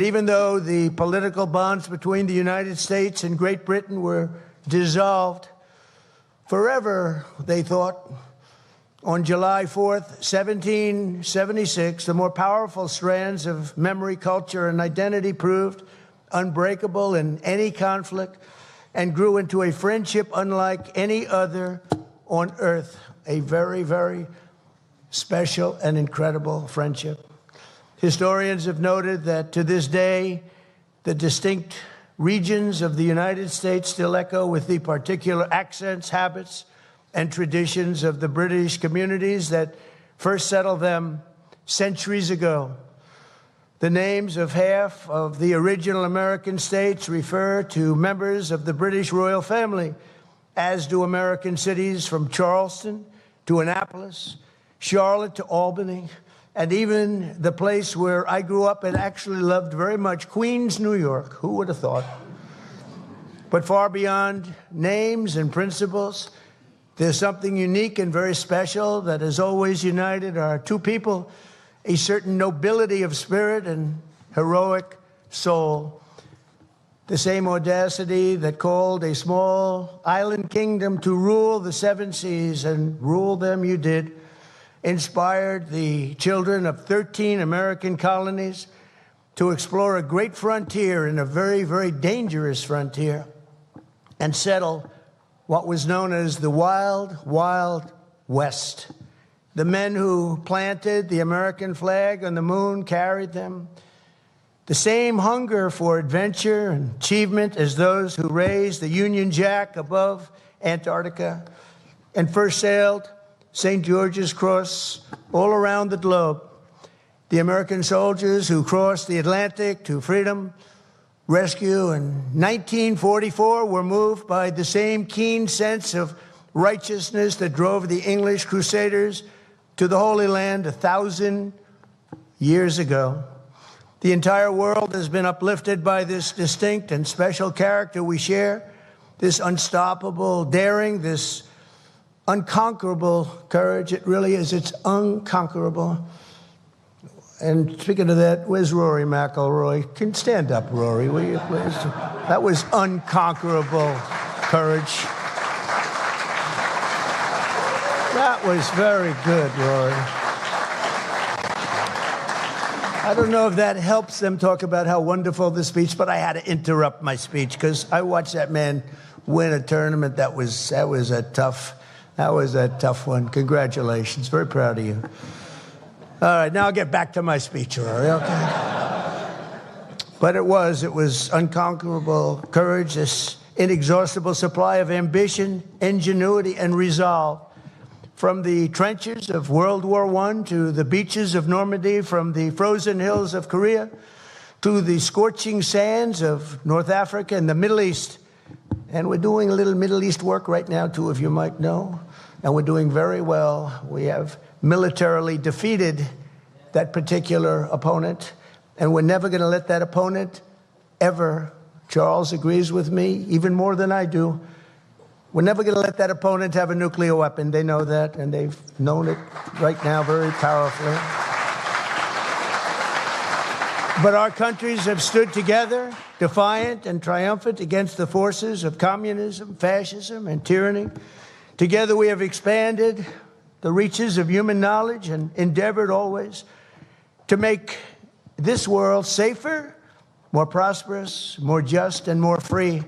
Even though the political bonds between the United States and Great Britain were dissolved forever, they thought, on July 4th, 1776, the more powerful strands of memory, culture, and identity proved unbreakable in any conflict and grew into a friendship unlike any other on earth, a very, very special and incredible friendship. Historians have noted that to this day, the distinct regions of the United States still echo with the particular accents, habits, and traditions of the British communities that first settled them centuries ago. The names of half of the original American states refer to members of the British royal family, as do American cities from Charleston to Annapolis, Charlotte to Albany, and even the place where I grew up and actually loved very much, Queens, New York. Who would have thought? But far beyond names and principles, there's something unique and very special that has always united our two people, a certain nobility of spirit and heroic soul. The same audacity that called a small island kingdom to rule the seven seas, and rule them you did, inspired the children of 13 American colonies to explore a great frontier and a very, very dangerous frontier and settle what was known as the Wild, Wild West. The men who planted the American flag on the moon carried them. The same hunger for adventure and achievement as those who raised the Union Jack above Antarctica and first sailed St. George's Cross all around the globe. The American soldiers who crossed the Atlantic to freedom, rescue in 1944 were moved by the same keen sense of righteousness that drove the English Crusaders to the Holy Land 1,000 years ago. The entire world has been uplifted by this distinct and special character we share, this unstoppable daring, this unconquerable courage. It really is. It's unconquerable. And speaking of that, where's Rory McIlroy? Can stand up, Rory, will you, please? That was unconquerable courage. That was very good, Rory. I don't know if that helps them talk about how wonderful the speech, but I had to interrupt my speech because I watched that man win a tournament. That was a tough one. Congratulations. Very proud of you. All right, now I'll get back to my speech, Rory, okay? But it was unconquerable courage, this inexhaustible supply of ambition, ingenuity, and resolve. From the trenches of World War I to the beaches of Normandy, from the frozen hills of Korea to the scorching sands of North Africa and the Middle East. And we're doing a little Middle East work right now, too, if you might know. And we're doing very well. We have militarily defeated that particular opponent. And we're never going to let that opponent ever, Charles agrees with me, even more than I do, we're never going to let that opponent have a nuclear weapon. They know that, and they've known it right now very powerfully. But our countries have stood together, defiant and triumphant against the forces of communism, fascism, and tyranny. Together we have expanded the reaches of human knowledge and endeavored always to make this world safer, more prosperous, more just, and more free.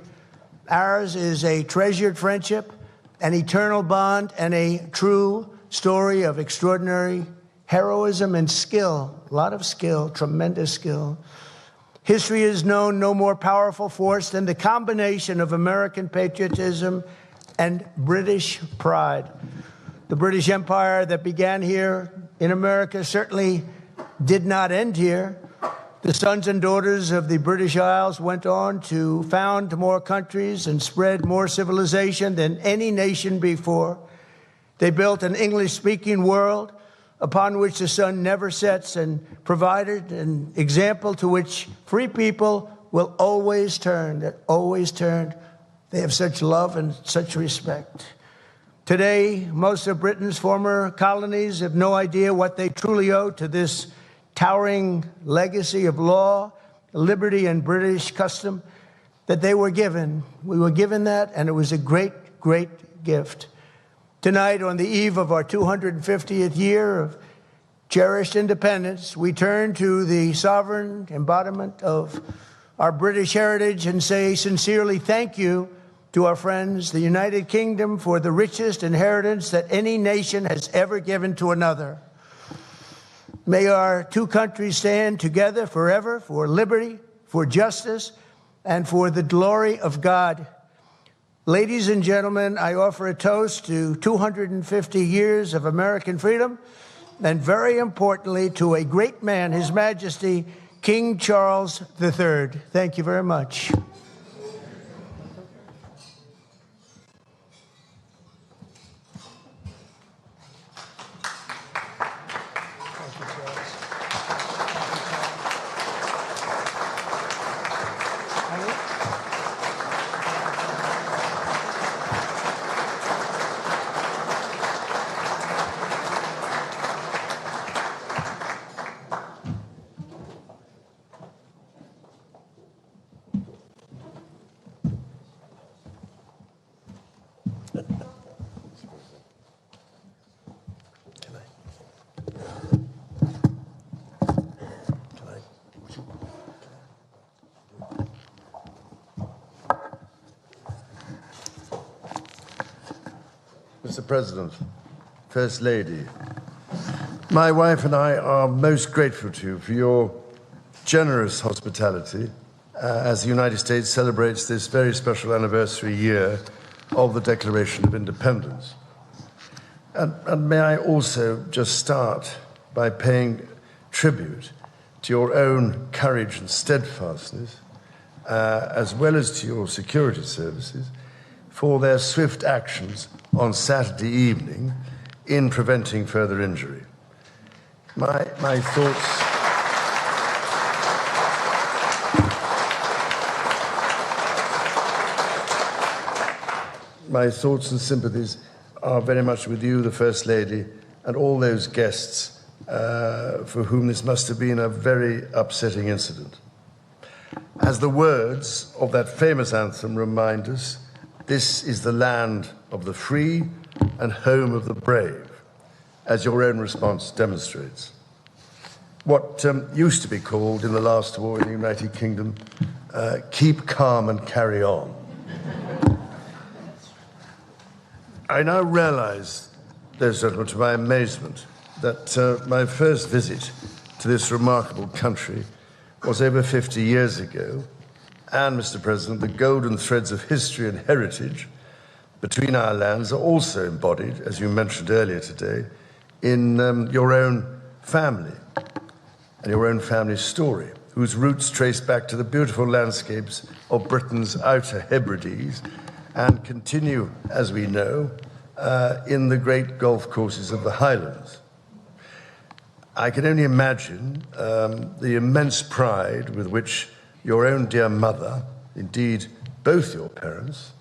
Ours is a treasured friendship, an eternal bond, and a true story of extraordinary heroism and skill. A lot of skill, tremendous skill. History has known no more powerful force than the combination of American patriotism and British pride. The British Empire that began here in America certainly did not end here. The sons and daughters of the British Isles went on to found more countries and spread more civilization than any nation before. They built an English-speaking world upon which the sun never sets and provided an example to which free people will always turn, that always turn. They have such love and such respect. Today, most of Britain's former colonies have no idea what they truly owe to this towering legacy of law liberty and British custom that they were given. We were given that, and it was a great, great gift. Tonight, on the eve of our 250th year of cherished independence, we turn to the sovereign embodiment of our British heritage and say sincerely thank you to our friends, the United Kingdom, for the richest inheritance that any nation has ever given to another. May our two countries stand together forever for liberty, for justice, and for the glory of God. Ladies and gentlemen, I offer a toast to 250 years of American freedom, and very importantly, to a great man, His Majesty, King Charles III. Thank you very much. Mr. President, First Lady, my wife and I are most grateful to you for your generous hospitality as the United States celebrates this very special anniversary year of the Declaration of Independence. And may I also just start by paying tribute to your own courage and steadfastness, as well as to your security services, for their swift actions on Saturday evening in preventing further injury. My thoughts and sympathies are very much with you, the First Lady, and all those guests for whom this must have been a very upsetting incident. As the words of that famous anthem remind us, this is the land of the free and home of the brave, as your own response demonstrates. What used to be called in the last war in the United Kingdom, keep calm and carry on. I now realize, ladies and gentlemen, to my amazement, that my first visit to this remarkable country was over 50 years ago. And, Mr. President, the golden threads of history and heritage between our lands are also embodied, as you mentioned earlier today, in your own family and your own family story, whose roots trace back to the beautiful landscapes of Britain's Outer Hebrides and continue, as we know, in the great golf courses of the Highlands. I can only imagine the immense pride with which your own dear mother, indeed both your parents,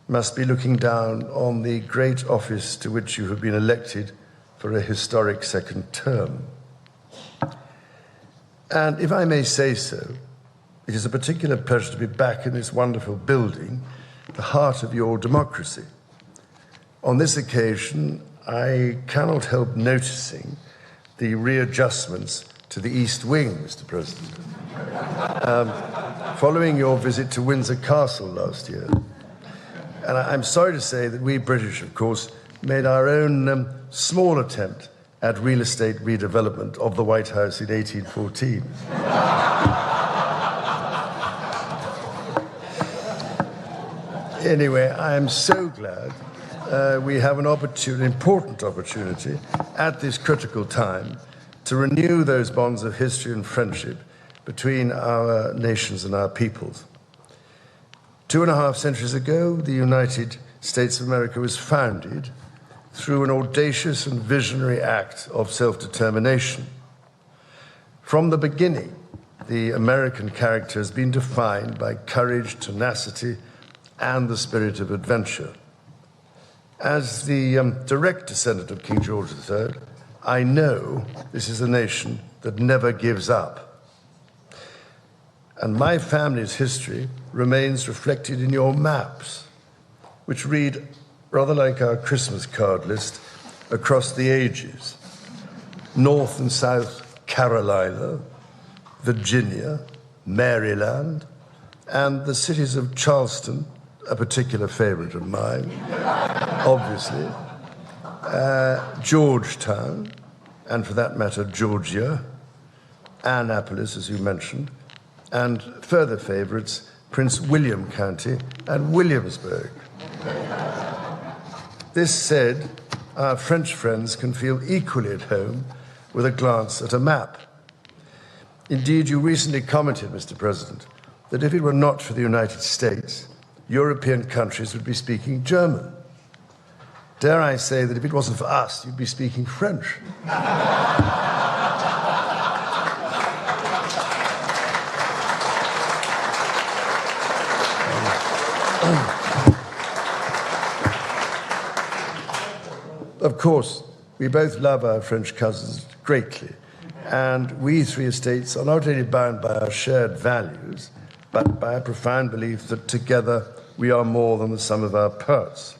must be looking down on the great office to which you have been elected for a historic second term. And if I may say so, it is a particular pleasure to be back in this wonderful building, the heart of your democracy. On this occasion, I cannot help noticing the readjustments to the East Wing, Mr. President, following your visit to Windsor Castle last year. And I'm sorry to say that we British, of course, made our own small attempt at real estate redevelopment of the White House in 1814. Anyway, I am so glad we have an important opportunity at this critical time to renew those bonds of history and friendship between our nations and our peoples. 2.5 centuries ago, the United States of America was founded through an audacious and visionary act of self-determination. From the beginning, the American character has been defined by courage, tenacity, and the spirit of adventure. As the direct descendant of King George III, I know this is a nation that never gives up. and my family's history remains reflected in your maps, which read rather like our Christmas card list across the ages. North and South Carolina, Virginia, Maryland, and the cities of Charleston, a particular favorite of mine, obviously, Georgetown, and for that matter, Georgia, Annapolis, as you mentioned, and further favorites, Prince William County and Williamsburg. This said, our French friends can feel equally at home with a glance at a map. Indeed, you recently commented, Mr. President, that if it were not for the United States, European countries would be speaking German. Dare I say that if it wasn't for us, you'd be speaking French. Of course, we both love our French cousins greatly, and we three estates are not only bound by our shared values, but by a profound belief that together we are more than the sum of our parts.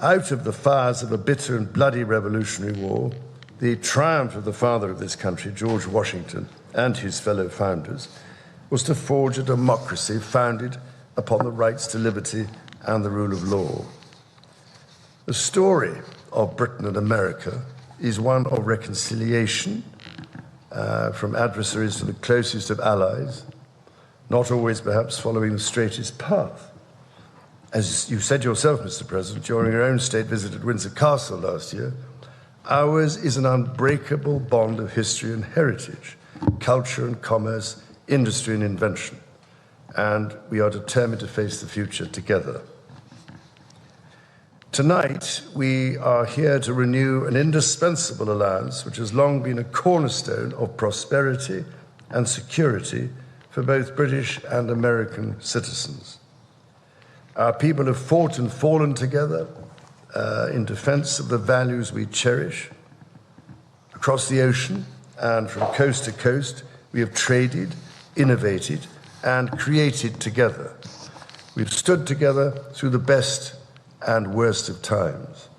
Out of the fires of a bitter and bloody Revolutionary War, the triumph of the father of this country, George Washington, and his fellow founders, was to forge a democracy founded upon the rights to liberty and the rule of law. The story of Britain and America is one of reconciliation, from adversaries to the closest of allies, not always perhaps following the straightest path. As you said yourself, Mr. President, during your own state visit at Windsor Castle last year, ours is an unbreakable bond of history and heritage, culture and commerce, industry and invention, and we are determined to face the future together. Tonight, we are here to renew an indispensable alliance which has long been a cornerstone of prosperity and security for both British and American citizens. Our people have fought and fallen together in defense of the values we cherish. Across the ocean and from coast to coast, we have traded, innovated, and created together. We've stood together through the best and worst of times.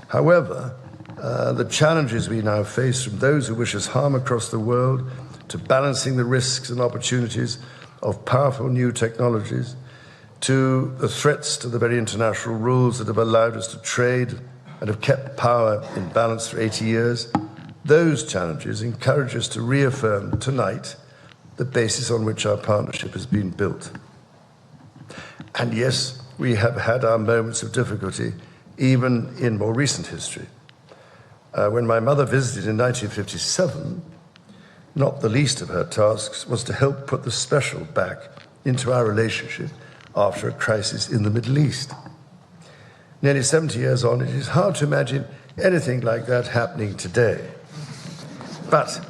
However, the challenges we now face, from those who wish us harm across the world to balancing the risks and opportunities of powerful new technologies, to the threats to the very international rules that have allowed us to trade and have kept power in balance for 80 years, those challenges encourage us to reaffirm tonight the basis on which our partnership has been built. And yes, we have had our moments of difficulty, even in more recent history. When my mother visited in 1957, not the least of her tasks was to help put the special back into our relationship after a crisis in the Middle East. Nearly 70 years on, it is hard to imagine anything like that happening today. But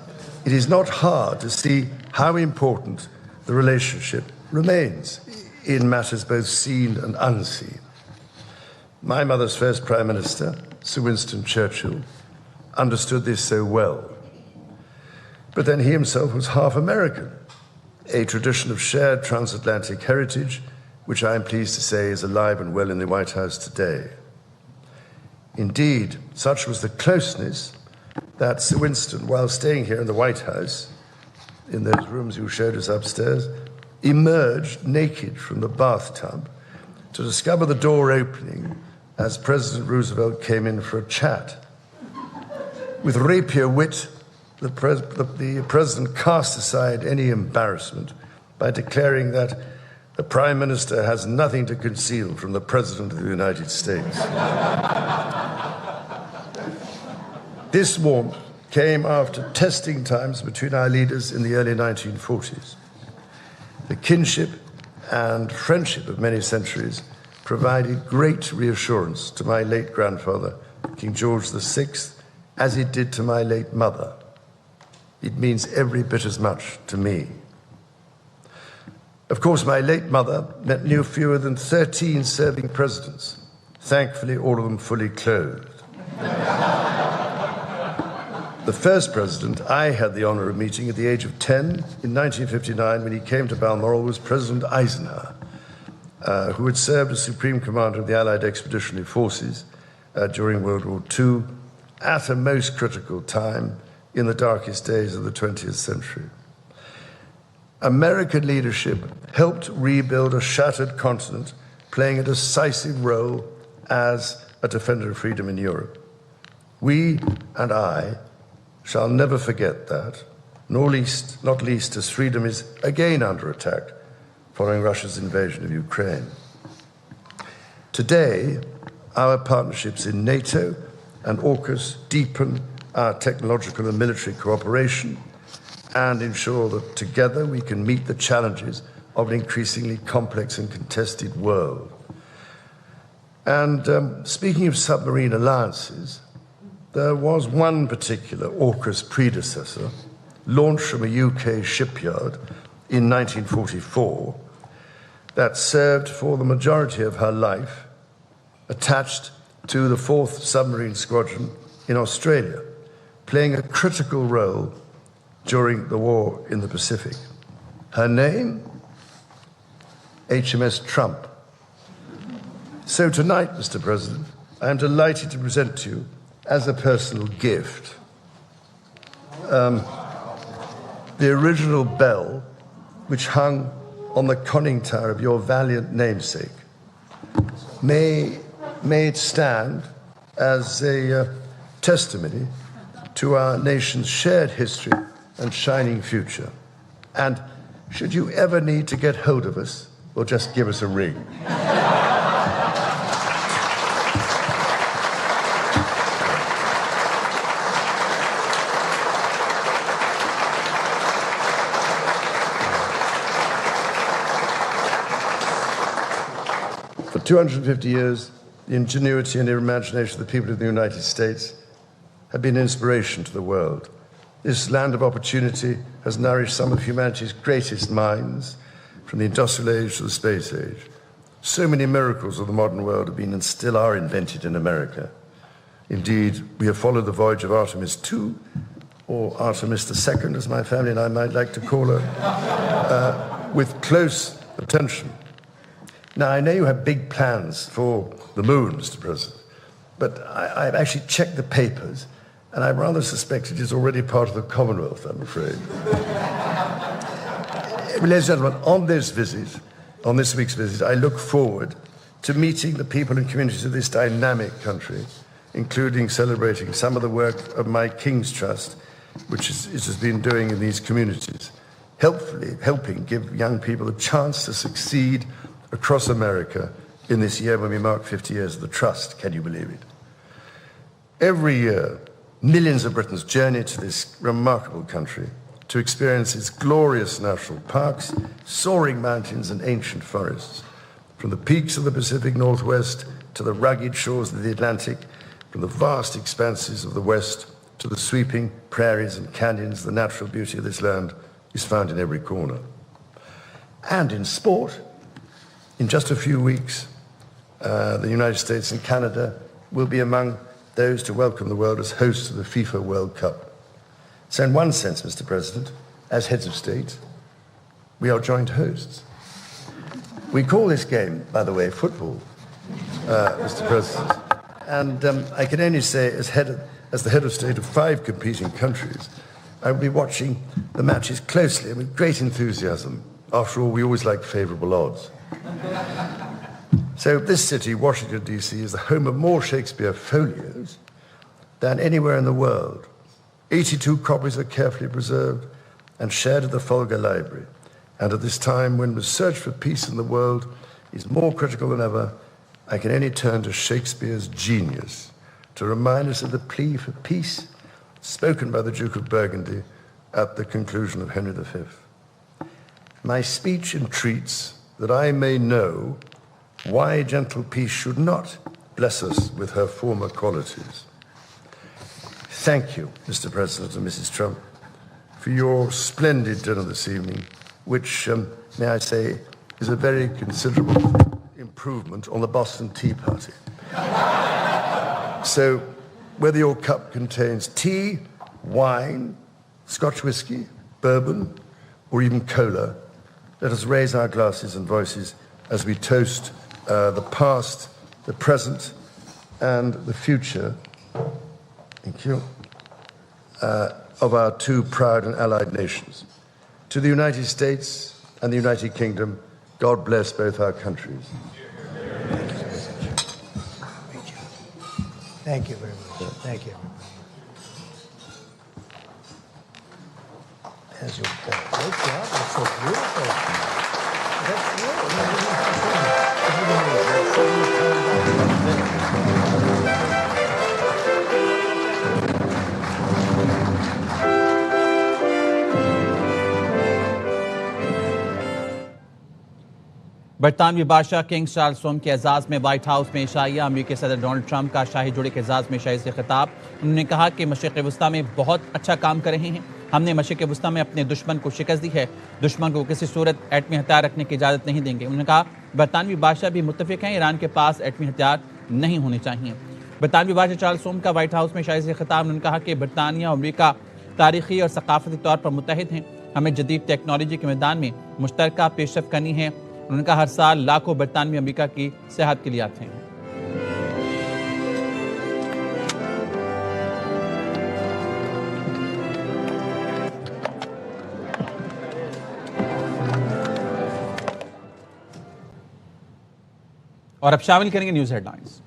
it is not hard to see how important the relationship remains in matters both seen and unseen. My mother's first Prime Minister, Sir Winston Churchill, understood this so well. But then he himself was half American, a tradition of shared transatlantic heritage, which I am pleased to say is alive and well in the White House today. Indeed, such was the closeness that Sir Winston, while staying here in the White House, in those rooms you showed us upstairs, emerged naked from the bathtub to discover the door opening as President Roosevelt came in for a chat. With rapier wit, the president cast aside any embarrassment by declaring that the Prime Minister has nothing to conceal from the President of the United States. This warmth came after testing times between our leaders in the early 1940s. The kinship and friendship of many centuries provided great reassurance to my late grandfather, King George VI, as it did to my late mother. It means every bit as much to me. Of course, my late mother met no fewer than 13 serving presidents, thankfully all of them fully clothed. the first president I had the honor of meeting at the age of 10 in 1959 when he came to Balmoral was President Eisenhower, who had served as Supreme Commander of the Allied Expeditionary Forces during World War II at a most critical time in the darkest days of the 20th century. American leadership helped rebuild a shattered continent, playing a decisive role as a defender of freedom in Europe. We and I shall never forget that, not least as freedom is again under attack following Russia's invasion of Ukraine. Today, our partnerships in NATO and AUKUS deepen our technological and military cooperation and ensure that together we can meet the challenges of an increasingly complex and contested world. And speaking of submarine alliances, there was one particular AUKUS predecessor, launched from a UK shipyard in 1944, that served for the majority of her life attached to the 4th Submarine Squadron in Australia, playing a critical role during the war in the Pacific. Her name? HMS Trump. So tonight, Mr. President, I am delighted to present to you, as a personal gift, the original bell which hung on the conning tower of your valiant namesake. May it stand as a testimony to our nation's shared history and shining future. And should you ever need to get hold of us, well, just give us a ring. For 250 years, the ingenuity and imagination of the people of the United States have been an inspiration to the world. This land of opportunity has nourished some of humanity's greatest minds, from the industrial age to the space age. So many miracles of the modern world have been and still are invented in America. Indeed, we have followed the voyage of Artemis II, or Artemis II, as my family and I might like to call her, with close attention. Now, I know you have big plans for the moon, Mr. President, but I've actually checked the papers, and I rather suspect it is already part of the Commonwealth, I'm afraid. Ladies and gentlemen, on this week's visit, I look forward to meeting the people and communities of this dynamic country, including celebrating some of the work of my King's Trust, which it has been doing in these communities, helping give young people a chance to succeed across America in this year when we mark 50 years of the Trust. Can you believe it? Every year, millions of Britons journey to this remarkable country to experience its glorious national parks, soaring mountains and ancient forests. From the peaks of the Pacific Northwest to the rugged shores of the Atlantic, from the vast expanses of the West to the sweeping prairies and canyons, the natural beauty of this land is found in every corner. And in sport, in just a few weeks, the United States and Canada will be among those to welcome the world as hosts of the FIFA World Cup. So in one sense, Mr. President, as heads of state, we are joint hosts. We call this game, by the way, football, Mr. President. And I can only say, as the head of state of 5 competing countries, I will be watching the matches closely and with great enthusiasm. After all, we always like favorable odds. So this city, Washington, D.C., is the home of more Shakespeare folios than anywhere in the world. 82 copies are carefully preserved and shared at the Folger Library. And at this time, when the search for peace in the world is more critical than ever, I can only turn to Shakespeare's genius to remind us of the plea for peace spoken by the Duke of Burgundy at the conclusion of Henry V. My speech entreats that I may know why gentle peace should not bless us with her former qualities. Thank you, Mr. President and Mrs. Trump, for your splendid dinner this evening, which, may I say, is a very considerable improvement on the Boston Tea Party. So, whether your cup contains tea wine, Scotch whiskey, bourbon, or even cola, let us raise our glasses and voices as we toast the past, the present, and the future, thank you, of our two proud and allied nations. To the United States and the United Kingdom, God bless both our countries. Thank you very much. Thank you. As you great job. That's so beautiful. That's बरतानवी बादशाह king Charles के एजाज में white house में शाइया अमेरिकी सदर Donald Trump का शाही जोड़े के एजाज में शाही से खिताब। उन्होंने कहा कि मशरिक़ वस्ता में बहुत अच्छा काम कर रहे हैं। हमने मशरिक़ वस्ता में अपने दुश्मन को शिकस्त दी है। दुश्मन को किसी सूरत एटमी हथियार रखने की इजाज़त नहीं देंगे। उन्होंने कहा बरतानवी बादशाह भी मुत्तफ़िक़ हैं, ईरान के पास एटमी हथियार नहीं होने चाहिए। बरतानवी बादशाह चार्ल्स का व्हाइट हाउस में शाही से खिताब। उन्होंने कहा कि बरतानिया और अमेरिका तारीख़ी और सकाफ़ती तौर पर मुत्तहिद हैं। हमें जदीद टेक्नोलॉजी के मैदान में मुश्तरका पेशरफ़्त करनी है। उन्होंने कहा हर साल लाखों बरतानवी अमेरिका की सेहत के लिए आते हैं। और अब शामिल करेंगे न्यूज हेडलाइंस।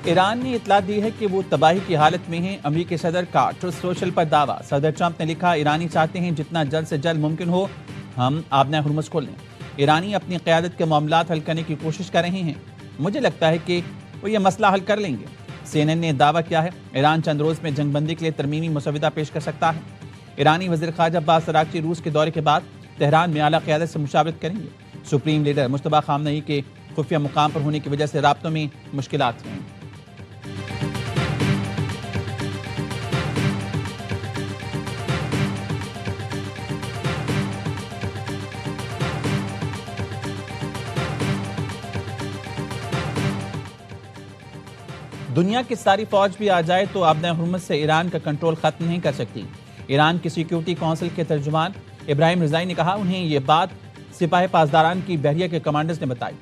ईरान ने इतला दी है कि वो तबाही की हालत में है। अमेरिकी सदर का ट्रुथ सोशल पर दावा। सदर ट्रंप ने लिखा, ईरानी चाहते हैं जितना जल्द से जल्द मुमकिन हो हम आबना हुर्मुज़ खोल लें। ईरानी अपनी क़यादत के मामलात हल करने की कोशिश कर रहे हैं। मुझे लगता है कि वो ये मसला हल कर लेंगे। CNN ने दावा किया है ईरान चंद रोज़ में जंगबंदी के लिए तरमीमी मसविदा पेश कर सकता है। ईरानी वज़ीर ख़ारजा अब्बास अराग़ची रूस के दौरे के बाद तेहरान में आला क़यादत से मुशावरत करेंगे। सुप्रीम लीडर मुस्तफ़ा ख़ामनई के खुफिया मुकाम पर होने की वजह से राब्तों में मुश्किलात हैं। दुनिया की सारी फौज भी आ जाए तो आबना हुर्मुज़ से ईरान का कंट्रोल खत्म नहीं कर सकती। ईरान की सिक्योरिटी काउंसिल के तर्जुमान इब्राहिम रिजाई ने कहा, उन्हें ये बात सिपाही पासदारान की बहरिया के कमांडर्स ने बताई।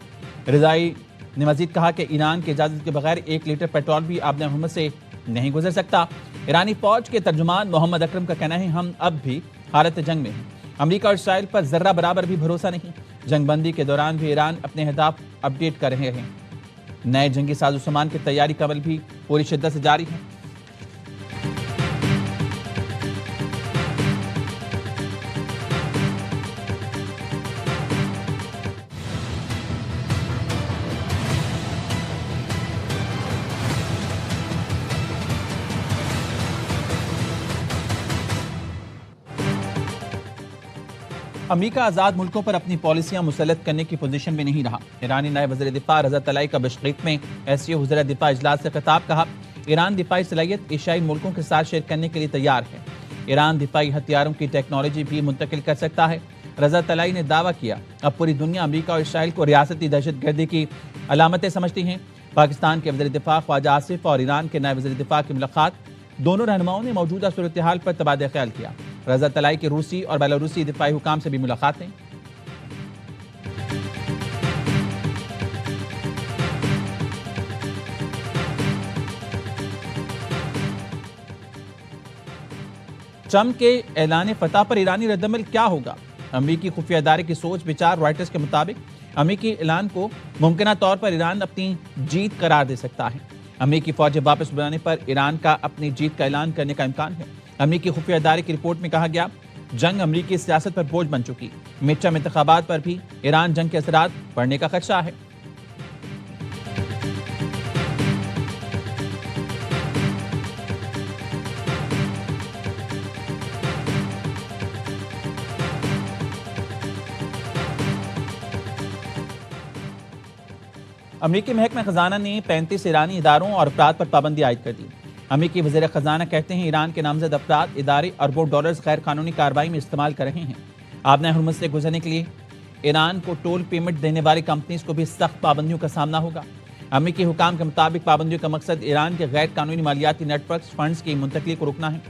रिजाई ने मजीद कहा कि ईरान की इजाजत के बगैर 1 लीटर पेट्रोल भी आबना हुर्मुज़ से नहीं गुजर सकता। ईरानी फौज के तर्जुमान मोहम्मद अकरम का कहना है, हम अब भी हालत जंग में हैं। अमेरिका और इसराइल पर जर्रा बराबर भी भरोसा नहीं। जंगबंदी के दौरान भी ईरान अपने अहदाफ अपडेट कर रहे हैं। नए जंगी साजो सामान की तैयारी का अमल भी पूरी शिद्दत से जारी है। अमेरिका आज़ाद मुल्कों पर अपनी पॉलिसियां मुसल्लत करने की पोजीशन में नहीं रहा। ईरानी नायब वज़ीर दिफा रज़ा तलाई का बिश्केक में एससीओ हुज़रा दिफा इजलास से खिताब। कहा, ईरान दिफाई सलाहियत एशियाई मुल्कों के साथ शेयर करने के लिए तैयार है। ईरान दिफाई हथियारों की टेक्नोलॉजी भी मुंतकिल कर सकता है। रज़ा तलाई ने दावा किया, अब पूरी दुनिया अमेरिका और इसराइल को रियासती दहशतगर्दी की अलामतें समझती हैं। पाकिस्तान के वज़ीर दिफा ख्वाजा आसिफ और ईरान के नायब वज़ीर दिफा की मुलाकात। दोनों रहनुमाओं ने मौजूदा सूरत हाल पर तबादला ख्याल किया। रज़ा तलाई की रूसी और बेलारूसी दिफाई हुकाम से भी मुलाकातें। ट्रंप के ऐलान फतह पर ईरानी रद्दमल क्या होगा? अमेरिकी खुफिया इदारे की सोच विचार। रॉयटर्स के मुताबिक अमेरिकी ऐलान को मुमकिन तौर पर ईरान अपनी जीत करार दे सकता है। अमेरिकी फौजें वापस बुलाने पर ईरान का अपनी जीत का ऐलान करने का इम्कान है। अमेरिकी खुफिया इदारे की रिपोर्ट में कहा गया, जंग अमेरिकी सियासत पर बोझ बन चुकी। मिडटर्म इंतखाबात पर भी ईरान जंग के असरात पड़ने का खदशा है। अमेरिकी महकमा खजाना ने 35 ईरानी इदारों और अफराद पर पाबंदी आयद कर दी। अमेरिकी वज़ीर खजाना कहते हैं ईरान के नामजद अफराद इदारे अरबों डॉलर्स गैर कानूनी कार्रवाई में इस्तेमाल कर रहे हैं। आबना हुर्मुज़ से गुजरने के लिए ईरान को टोल पेमेंट देने वाली कंपनीज को भी सख्त पाबंदियों का सामना होगा। अमेरिकी हुकाम के मुताबिक पाबंदियों का मकसद ईरान के गैर कानूनी मालियाती नेटवर्क फंड्स की मुंतकली को रोकना है।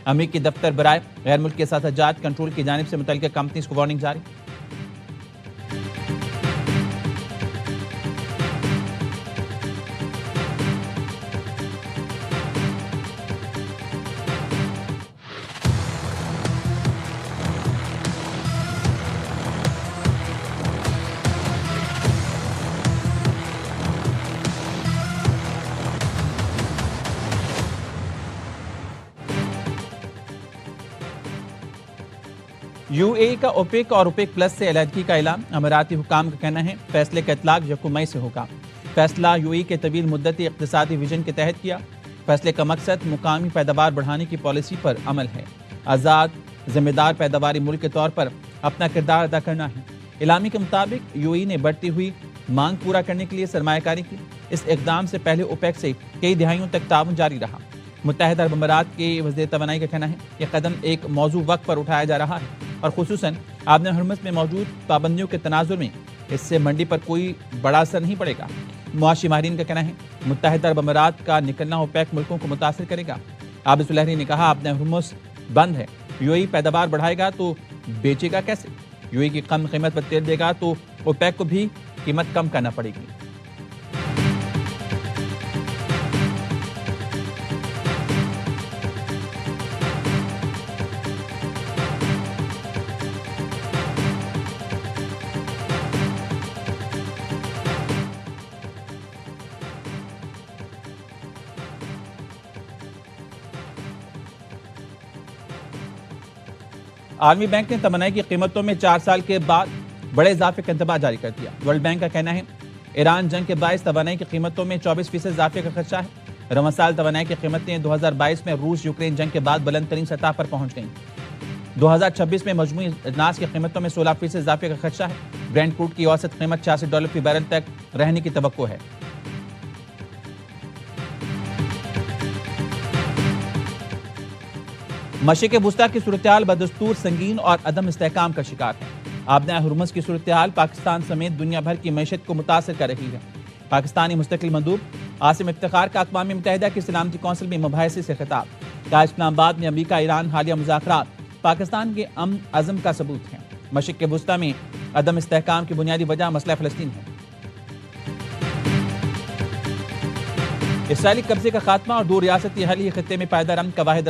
अमेरिकी दफ्तर बराए गैर मुल्क के साथ जात कंट्रोल की जानिब से मुतल्लिका कंपनीज को वार्निंग जारी। यूएई का ओपेक और ओपेक प्लस से अलहदगी का ऐलान। अमीराती हुकाम का कहना है फैसले का इतलाक 1 मई से होगा। फैसला यूएई के तवील मुद्दती इक़्तिसादी विजन के तहत किया। फैसले का मकसद मुकामी पैदावार बढ़ाने की पॉलिसी पर अमल है। आज़ाद जिम्मेदार पैदावारी मुल्क के तौर पर अपना किरदार अदा करना है। इलामी के मुताबिक यूएई ने बढ़ती हुई मांग पूरा करने के लिए सरमायाकारी की। इस इक़दाम से पहले ओपेक से कई दिहाइयों तक ताउन जारी रहा। मुत्तहिदा अरब अमीरात के वज़ीर तवानाई का कहना है कि कदम एक मौजू वक्त पर उठाया जा रहा है और खुसूसन आबना हुर्मुज़ में मौजूद पाबंदियों के तनाजुर में इससे मंडी पर कोई बड़ा असर नहीं पड़ेगा। मुआशी माहिरीन का कहना है मुत्तहिदा अरब अमीरात का निकलना ओपेक मुल्कों को मुतासिर करेगा। आबिद सुलहरी ने कहा आबना हुर्मुज़ बंद है, यूएई पैदावार बढ़ाएगा तो बेचेगा कैसे? यूएई की कम कीमत पर तेल देगा तो ओपेक को भी कीमत कम करना पड़ेगी। आर्मी बैंक ने तमन्नाई की कीमतों में 4 साल के बाद बड़े इजाफे का इंतबाह जारी कर दिया। वर्ल्ड बैंक का कहना है ईरान जंग के बायस तवानाई की कीमतों में 24% इजाफे का खर्चा है। रवां साल तवानाई की कीमतें 2022 में रूस यूक्रेन जंग के बाद बुलंद तरीन सतह पर पहुंच गईं। 2026 में मजमूई अजनास की कीमतों में 16% इजाफे का खर्चा है। ब्रेंट क्रूड की औसत कीमत $86 फी बैरल तक रहने की तवक्को है। मशरिक़ वुस्ता की सूरत-ए-हाल बदस्तूर संगीन और अदम इस्तेहकाम का शिकार है। आबना हुर्मुज़ की सूरत-ए-हाल पाकिस्तान समेत दुनिया भर की मईशत को मुतासर कर रही है। पाकिस्तानी मुस्तकिल मंदूब आसिम इफ्तिखार का अक़वाम मुत्तहिदा की सलामती कौंसिल में मुबाहिसे से खिताब। कहा इस्लामाबाद में अमरीका ईरान हालिया मुज़ाकरात पाकिस्तान के अमन अज़म का सबूत है। मशरिक़ वुस्ता में अदम इस्तेहकाम की बुनियादी वजह मसला फ़लस्तीन है। इसराइली कब्जे का खात्मा और 2 रियासती हल ही खित्ते में पायदार अमन का वाहिद